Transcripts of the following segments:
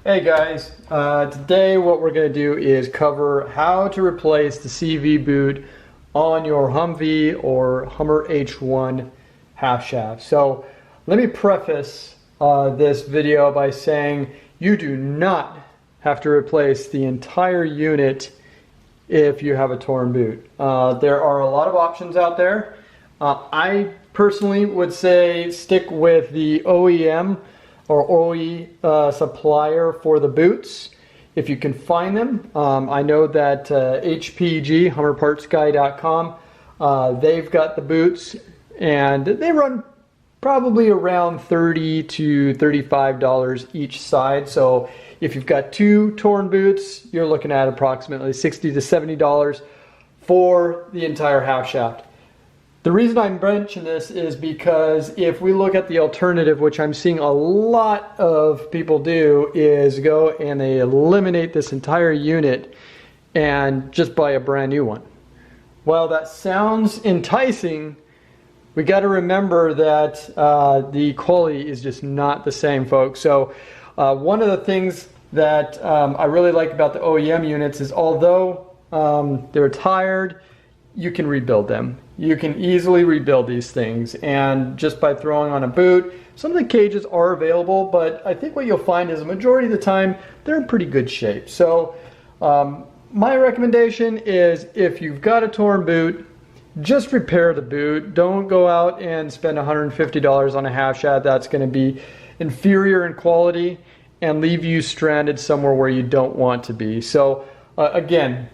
Hey guys, today what we're going to do is cover how to replace the CV boot on your Humvee or Hummer H1 half shaft. So let me preface this video by saying you do not have to replace the entire unit if you have a torn boot. There are a lot of options out there. I personally would say stick with the OEM or OE supplier for the boots if you can find them. I know that HPG, HummerPartsGuy.com, they've got the boots and they run probably around $30 to $35 each side. So if you've got two torn boots, you're looking at approximately $60 to $70 for the entire half shaft. The reason I mention this is because if we look at the alternative, which I'm seeing a lot of people do, is go and they eliminate this entire unit and just buy a brand new one. While that sounds enticing, we got to remember that the quality is just not the same, folks. So one of the things that I really like about the OEM units is although they're tired, you can rebuild them. You can easily rebuild these things, and just by throwing on a boot. Some of the cages are available, but I think what you'll find is a majority of the time they're in pretty good shape. So my recommendation is if you've got a torn boot, just repair the boot. Don't go out and spend $150 on a half shaft that's going to be inferior in quality and leave you stranded somewhere where you don't want to be. So again,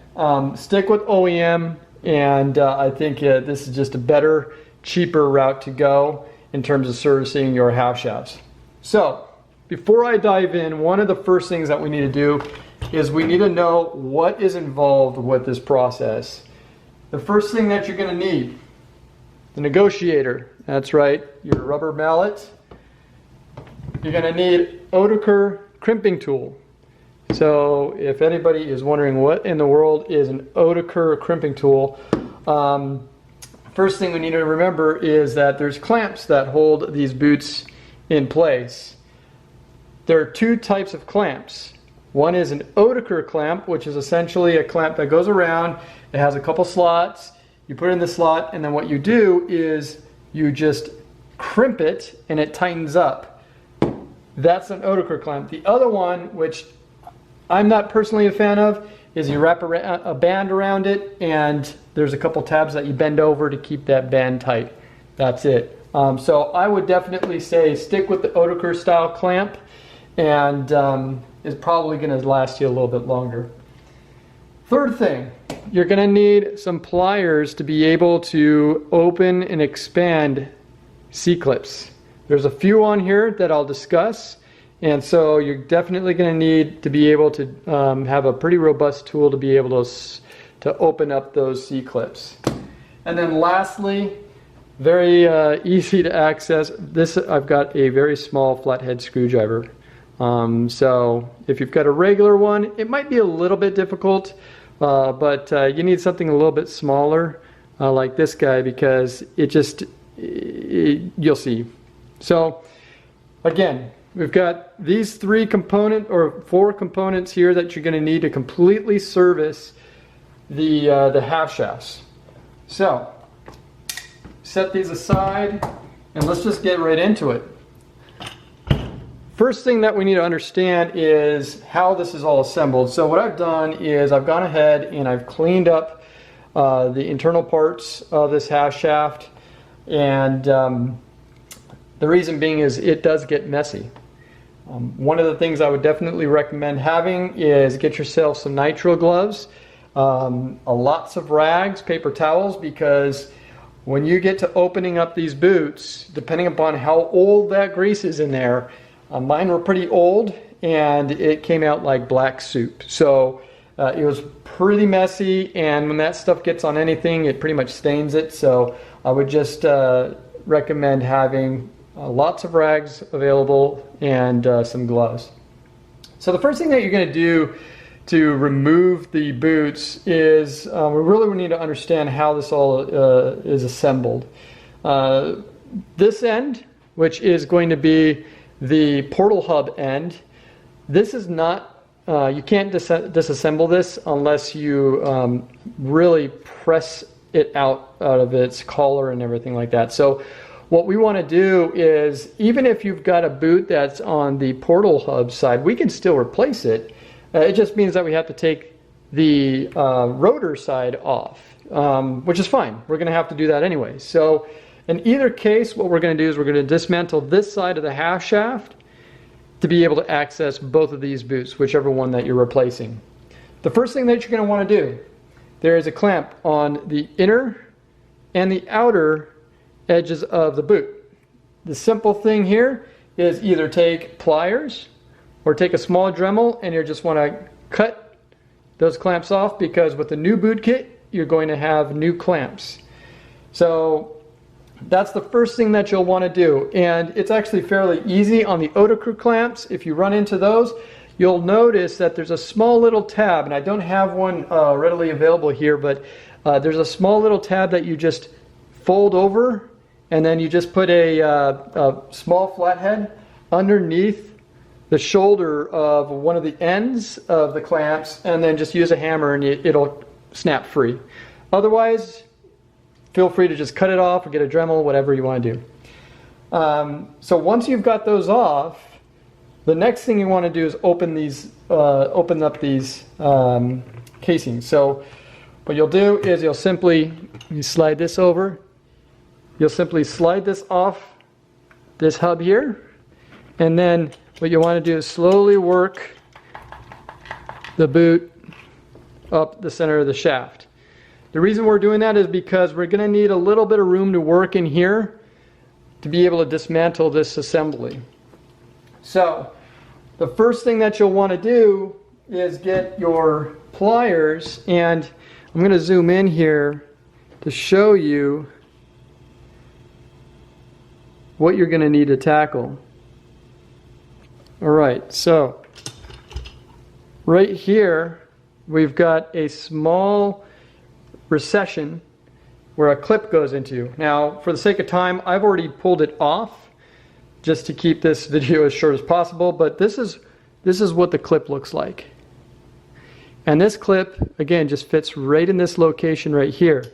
stick with OEM. And I think this is just a better, cheaper route to go in terms of servicing your half shafts. So before I dive in, one of the first things that we need to do is we need to know what is involved with this process. The first thing that you're going to need, the negotiator. That's right, your rubber mallet. You're going to need Oetiker crimping tool. So if anybody is wondering what in the world is an Oetiker crimping tool, first thing we need to remember is that there's clamps that hold these boots in place. There are two types of clamps. One is an Oetiker clamp, which is essentially a clamp that goes around. It has a couple slots. You put it in the slot, and then what you do is you just crimp it and it tightens up. That's an Oetiker clamp. The other one, which I'm not personally a fan of, is you wrap a band around it and there's a couple tabs that you bend over to keep that band tight. That's it. So I would definitely say stick with the Oetiker style clamp, and it's probably going to last you a little bit longer. Third thing, you're going to need some pliers to be able to open and expand C-clips. There's a few on here that I'll discuss. And so you're definitely going to need to be able to have a pretty robust tool to be able to open up those C-clips. And then lastly, very easy to access, I've got a very small flathead screwdriver. So if you've got a regular one, it might be a little bit difficult, but you need something a little bit smaller like this guy, because you'll see. So again, we've got these four components here that you're going to need to completely service the half shafts. So set these aside and let's just get right into it. First thing that we need to understand is how this is all assembled. So what I've done is I've gone ahead and I've cleaned up the internal parts of this half shaft, and the reason being is it does get messy. One of the things I would definitely recommend having is get yourself some nitrile gloves, lots of rags, paper towels, because when you get to opening up these boots, depending upon how old that grease is in there, mine were pretty old and it came out like black soup. So it was pretty messy, and when that stuff gets on anything, it pretty much stains it. So I would just recommend having lots of rags available and some gloves. So the first thing that you're going to do to remove the boots is we really need to understand how this all is assembled. This end, which is going to be the portal hub end, This is not, you can't disassemble this unless you really press it out of its collar and everything like that. So what we want to do is, even if you've got a boot that's on the portal hub side, we can still replace it. It just means that we have to take the rotor side off, which is fine. We're going to have to do that anyway. So in either case, what we're going to do is we're going to dismantle this side of the half shaft to be able to access both of these boots, whichever one that you're replacing. The first thing that you're going to want to do, there is a clamp on the inner and the outer edges of the boot. The simple thing here is either take pliers or take a small Dremel, and you just want to cut those clamps off, because with the new boot kit you're going to have new clamps. So that's the first thing that you'll want to do, and it's actually fairly easy on the Oticrew clamps. If you run into those, you'll notice that there's a small little tab, and I don't have one readily available here, but there's a small little tab that you just fold over, and then you just put a small flathead underneath the shoulder of one of the ends of the clamps, and then just use a hammer and it'll snap free. Otherwise, feel free to just cut it off or get a Dremel, whatever you want to do. So once you've got those off, the next thing you want to do is open up these casings. So what you'll do is you slide this over. You'll simply slide this off this hub here, and then what you want to do is slowly work the boot up the center of the shaft. The reason we're doing that is because we're going to need a little bit of room to work in here to be able to dismantle this assembly. So the first thing that you'll want to do is get your pliers, and I'm going to zoom in here to show you what you're going to need to tackle. Alright, so right here we've got a small recession where a clip goes into. Now, for the sake of time, I've already pulled it off just to keep this video as short as possible, but this is what the clip looks like. And this clip, again, just fits right in this location right here.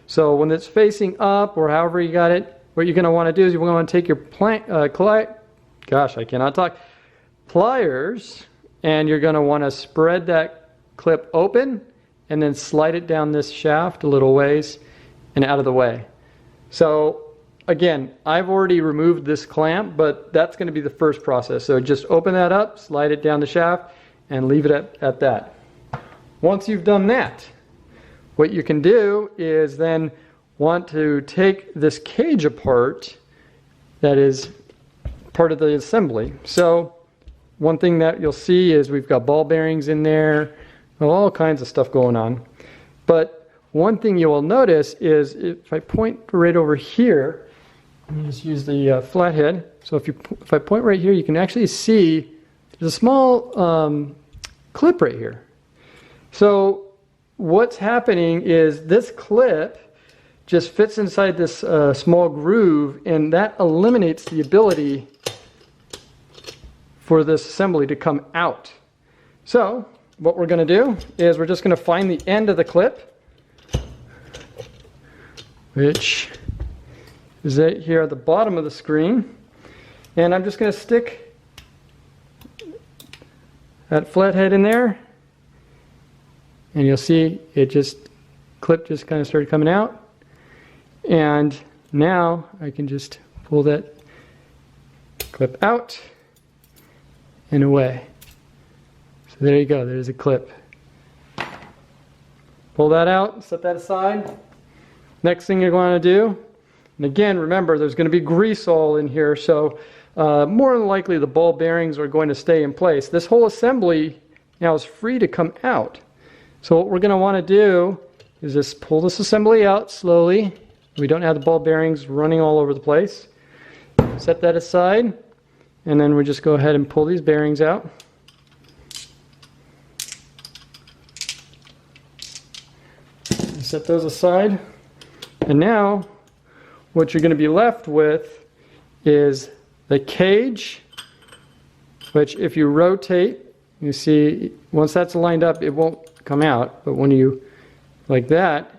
So when it's facing up, or however you got it, what you're going to want to do is you want to take your pliers, and you're going to want to spread that clip open and then slide it down this shaft a little ways and out of the way. So again, I've already removed this clamp, but that's going to be the first process. So just open that up, slide it down the shaft, and leave it at that. Once you've done that, what you can do is then want to take this cage apart that is part of the assembly. So one thing that you'll see is we've got ball bearings in there, all kinds of stuff going on. But one thing you will notice is if I point right over here, let me just use the flathead. So if I point right here, you can actually see there's a small clip right here. So what's happening is this clip just fits inside this small groove, and that eliminates the ability for this assembly to come out. So what we're going to do is we're just going to find the end of the clip, which is right here at the bottom of the screen, and I'm just going to stick that flathead in there, and you'll see it clip just kind of started coming out, and now I can just pull that clip out and away. So there you go, there's a clip. Pull that out, set that aside. Next thing you're going to do, and again, remember there's going to be grease all in here, so more than likely the ball bearings are going to stay in place. This whole assembly now is free to come out. So what we're going to want to do is just pull this assembly out slowly. We don't have the ball bearings running all over the place. Set that aside, and then we just go ahead and pull these bearings out. Set those aside, and now what you're going to be left with is the cage, which if you rotate you see, once that's lined up, it won't come out, but when you, like that,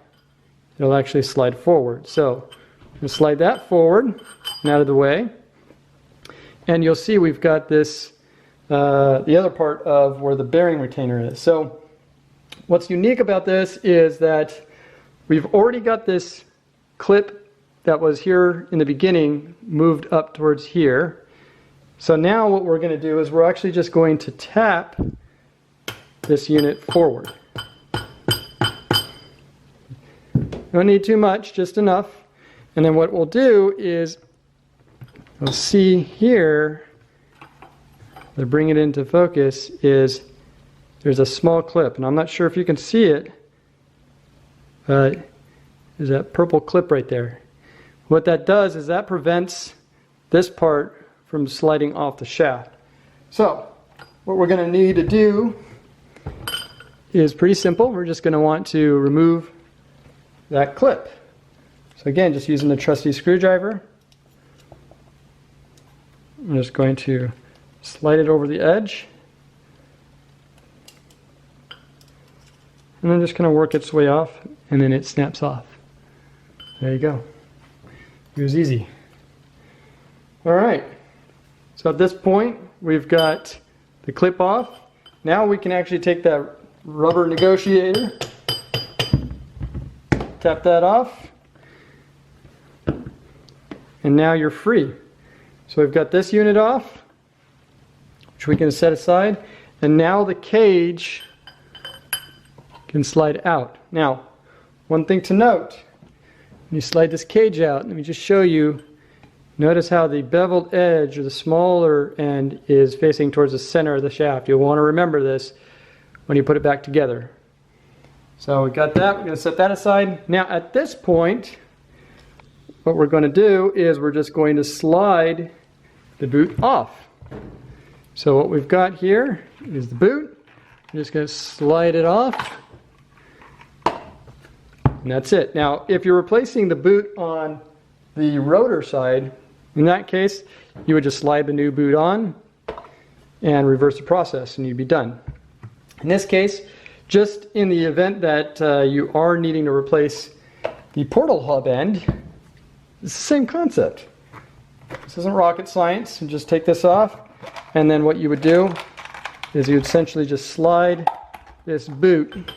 it'll actually slide forward. So, we'll slide that forward and out of the way, and you'll see we've got this, the other part of where the bearing retainer is. So, what's unique about this is that we've already got this clip that was here in the beginning moved up towards here. So now what we're going to do is we're actually just going to tap this unit forward. Don't need too much, just enough. And then what we'll do is, we'll see here, to bring it into focus, is there's a small clip, and I'm not sure if you can see it, but there's that purple clip right there. What that does is that prevents this part from sliding off the shaft. So, what we're going to need to do is pretty simple. We're just going to want to remove that clip. So again, just using the trusty screwdriver, I'm just going to slide it over the edge, and then just kind of work its way off, and then it snaps off. There you go. It was easy. All right. So at this point, we've got the clip off. Now we can actually take that rubber negotiator, tap that off, and now you're free. So we've got this unit off, which we can set aside, and now the cage can slide out. Now, one thing to note, when you slide this cage out, let me just show you. Notice how the beveled edge, or the smaller end, is facing towards the center of the shaft. You'll want to remember this when you put it back together. So we got that, we're going to set that aside. Now at this point, what we're going to do is we're just going to slide the boot off. So what we've got here is the boot. We're just going to slide it off. And that's it. Now if you're replacing the boot on the rotor side, in that case, you would just slide the new boot on and reverse the process, and you'd be done. In this case, just in the event that you are needing to replace the portal hub end, it's the same concept. This isn't rocket science. You just take this off, and then what you would do is you would essentially just slide this boot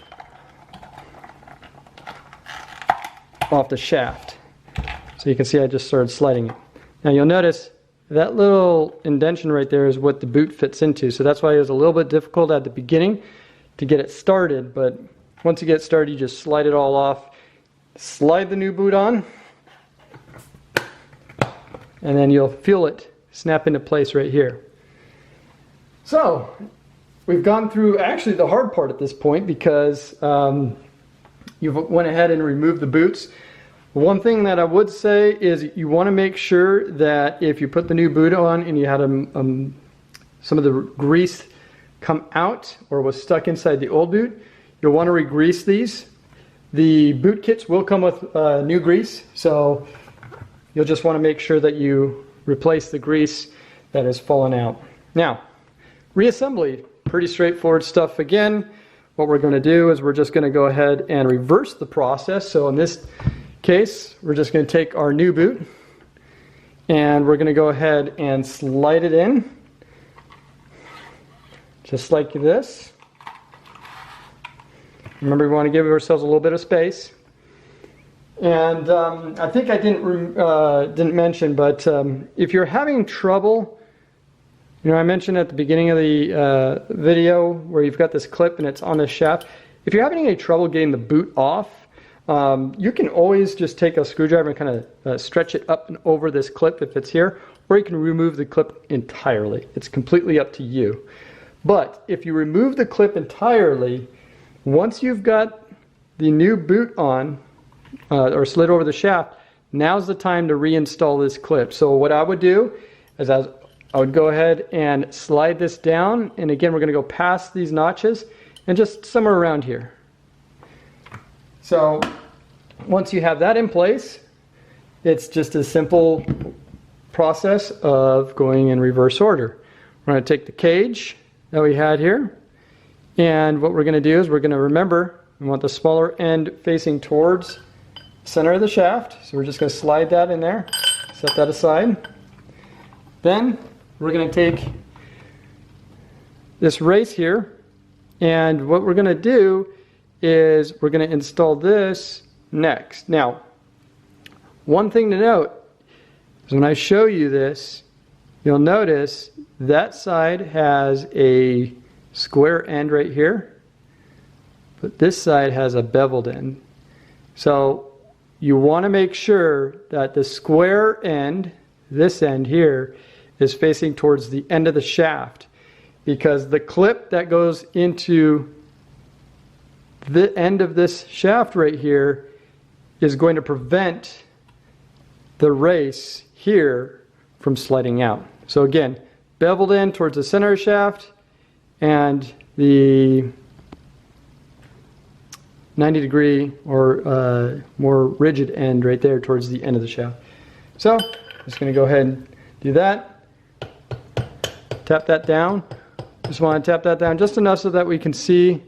off the shaft. So you can see I just started sliding it. Now you'll notice that little indentation right there is what the boot fits into. So that's why it was a little bit difficult at the beginning to get it started. But once you get started, you just slide it all off. Slide the new boot on. And then you'll feel it snap into place right here. So we've gone through actually the hard part at this point, because you've went ahead and removed the boots. One thing that I would say is you want to make sure that if you put the new boot on and you had some of the grease come out or was stuck inside the old boot, you'll want to re-grease these. The boot kits will come with new grease, so you'll just want to make sure that you replace the grease that has fallen out. Now, reassembly, pretty straightforward stuff again. What we're going to do is we're just going to go ahead and reverse the process. So in this case, we're just going to take our new boot and we're going to go ahead and slide it in just like this. Remember, we want to give ourselves a little bit of space. And I think I didn't mention, but if you're having trouble, you know, I mentioned at the beginning of the video where you've got this clip and it's on the shaft. If you're having any trouble getting the boot off, you can always just take a screwdriver and kind of stretch it up and over this clip if it's here, or you can remove the clip entirely. It's completely up to you. But if you remove the clip entirely, once you've got the new boot on or slid over the shaft, now's the time to reinstall this clip. So what I would do is I would go ahead and slide this down, and again we're going to go past these notches and just somewhere around here. So once you have that in place, it's just a simple process of going in reverse order. We're going to take the cage that we had here. And what we're going to do is we're going to remember we want the smaller end facing towards the center of the shaft. So we're just going to slide that in there, set that aside. Then we're going to take this race here, and what we're going to do is we're going to install this next. Now, one thing to note is when I show you this, you'll notice that side has a square end right here, but this side has a beveled end. So you want to make sure that the square end, this end here, is facing towards the end of the shaft, because the clip that goes into the end of this shaft right here is going to prevent the race here from sliding out. So again, beveled end towards the center of the shaft, and the 90-degree or more rigid end right there towards the end of the shaft. So I'm just going to go ahead and do that. Tap that down. Just want to tap that down just enough so that we can see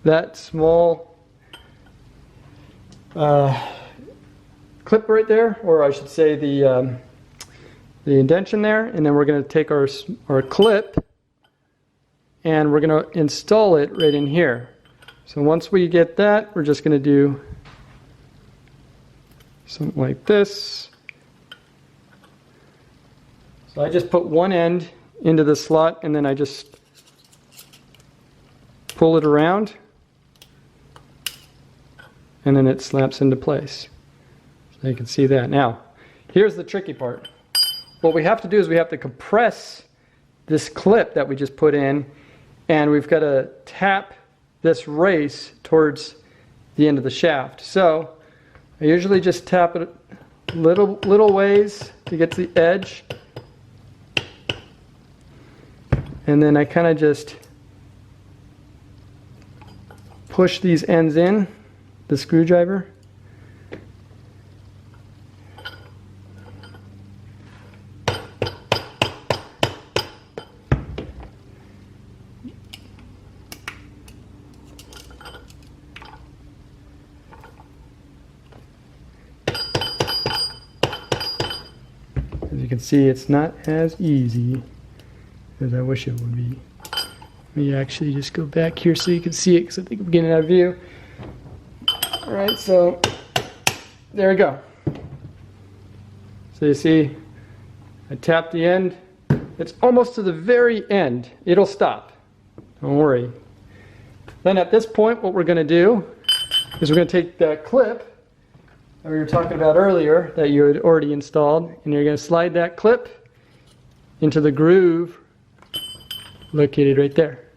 that small clip right there, or I should say the indentation there. And then we're going to take our clip and we're going to install it right in here. So once we get that, we're just going to do something like this. So I just put one end into the slot and then I just pull it around and then it snaps into place. So you can see that. Now, here's the tricky part. What we have to do is we have to compress this clip that we just put in, and we've got to tap this race towards the end of the shaft. So I usually just tap it little ways to get to the edge, and then I kind of just push these ends in the screwdriver. As you can see, it's not as easy as I wish it would be. Let me actually just go back here so you can see it, because I think I'm getting out of view. Alright, so there we go. So you see, I tap the end. It's almost to the very end. It'll stop. Don't worry. Then at this point, what we're going to do is we're going to take that clip that we were talking about earlier that you had already installed, and you're going to slide that clip into the groove located right there.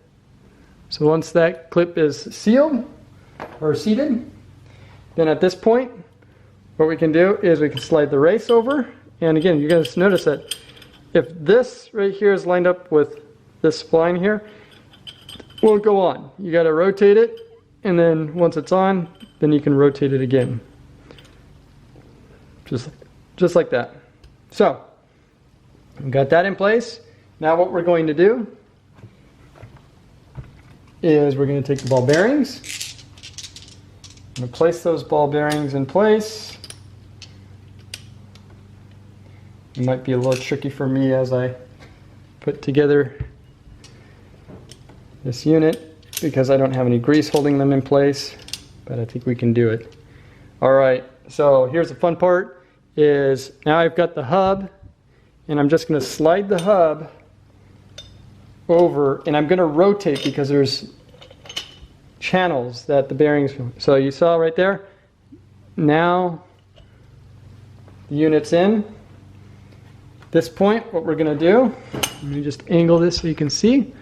So once that clip is sealed or seated, then at this point what we can do is we can slide the race over, and again, you guys notice that if this right here is lined up with this spline here, it won't go on. You got to rotate it, and then once it's on, then you can rotate it again. Just like that. So, we've got that in place. Now what we're going to do is we're going to take the ball bearings. I'm going to place those ball bearings in place. It might be a little tricky for me as I put together this unit because I don't have any grease holding them in place, but I think we can do it. Alright, so here's the fun part. Is now I've got the hub, and I'm just going to slide the hub over, and I'm going to rotate because there's channels that the bearings, so you saw right there. Now the unit's in. At this point, what we're going to do, let me just angle this so you can see.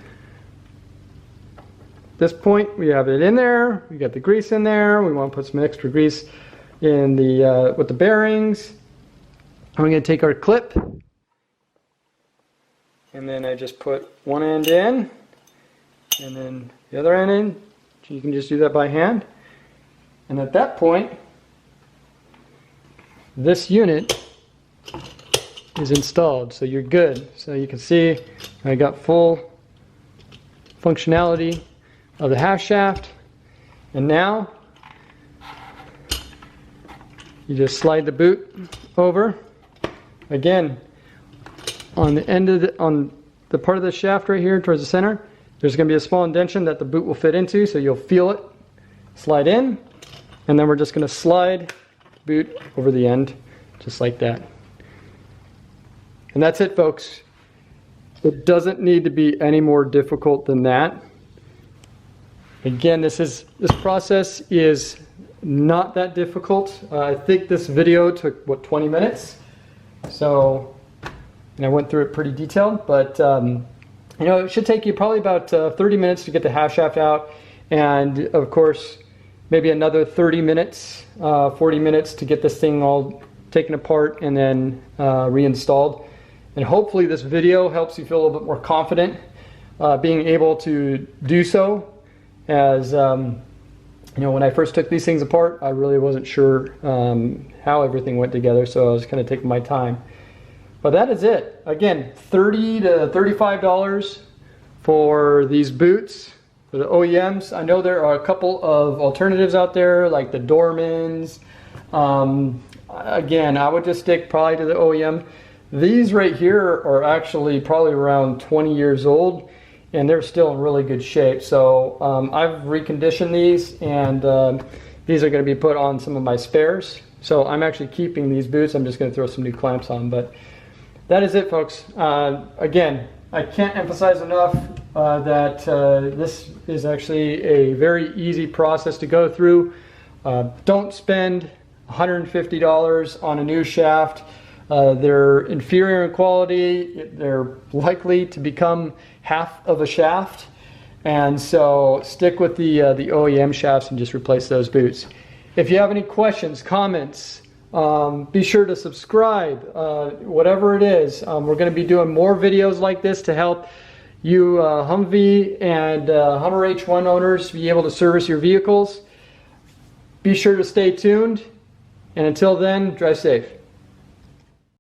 At this point, we have it in there. We got the grease in there. We want to put some extra grease in the with the bearings. I'm going to take our clip, and then I just put one end in, and then the other end in. You can just do that by hand. And at that point, this unit is installed, so you're good. So you can see I got full functionality of the half shaft, and now you just slide the boot over. Again, on the end of the part of the shaft right here towards the center, there's going to be a small indentation that the boot will fit into, so you'll feel it slide in, and then we're just going to slide boot over the end just like that. And that's it, folks. It doesn't need to be any more difficult than that. Again, this process is not that difficult. I think this video took, what, 20 minutes? So, and I went through it pretty detailed, but you know, it should take you probably about 30 minutes to get the half shaft out, and of course, maybe another 30 minutes, 40 minutes to get this thing all taken apart and then reinstalled. And hopefully this video helps you feel a little bit more confident being able to do so, as you know, when I first took these things apart, I really wasn't sure how everything went together, so I was kind of taking my time. But that is it. Again, $30 to $35 for these boots, for the OEMs. I know there are a couple of alternatives out there, like the Dormans. Again, I would just stick probably to the OEM. These right here are actually probably around 20 years old, and they're still in really good shape. So I've reconditioned these, and these are going to be put on some of my spares. So I'm actually keeping these boots. I'm just going to throw some new clamps on. But that is it, folks. Again, I can't emphasize enough that this is actually a very easy process to go through. Don't spend $150 on a new shaft. They're inferior in quality. They're likely to become half of a shaft, and so stick with the OEM shafts and just replace those boots. If you have any questions, comments, be sure to subscribe, whatever it is. We're going to be doing more videos like this to help you Humvee and Hummer H1 owners be able to service your vehicles. Be sure to stay tuned, and until then, drive safe.